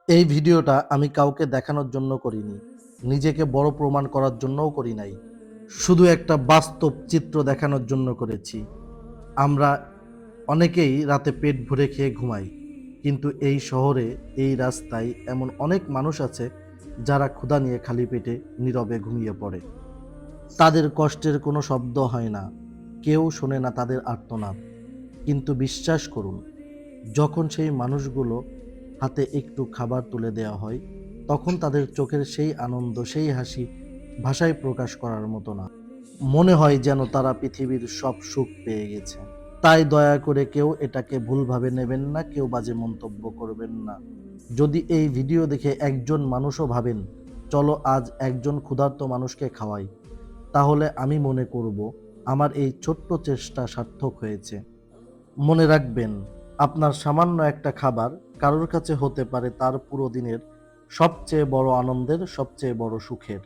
এই ভিডিওটা আমি কাউকে দেখানোর জন্য করিনি। নিজেকে বড় প্রমাণ করার জন্যও করি নাই। শুধু একটা বাস্তব চিত্র দেখানোর জন্য করেছি। আমরা অনেকেই রাতে পেট ভরে খেয়ে ঘুমাই। কিন্তু এই শহরে, এই রাস্তায় এমন অনেক মানুষ আছে যারা ক্ষুধা নিয়ে খালি পেটে নীরবে ঘুমিয়ে পড়ে। তাদের কষ্টের কোনো শব্দ হয় না। কেউ শোনে না তাদের আর্তনাদ। কিন্তু বিশ্বাস করুন, যখন সেই মানুষগুলো হাতে একটু খাবার তুলে দেওয়া হয়, তখন তাদের চোখের সেই আনন্দ, সেই হাসি ভাষায় প্রকাশ করার মতো না। মনে হয় যেন তারা পৃথিবীর সব সুখ পেয়ে গেছে। তাই দয়া করে কেউ এটাকে ভুলভাবে নেবেন না, কেউ বাজে মন্তব্য করবেন না। যদি এই ভিডিও দেখে একজন মানুষও ভাবেন, চলো আজ একজন ক্ষুধার্ত মানুষকে খাওয়াই, তাহলে আমি মনে করব আমার এই ছোট্ট চেষ্টা সার্থক হয়েছে। মনে রাখবেন, আপনার সামান্য একটা খাবার কারোর কাছে হতে পারে তার পুরো দিনের সবচেয়ে বড় আনন্দের, সবচেয়ে বড় সুখের।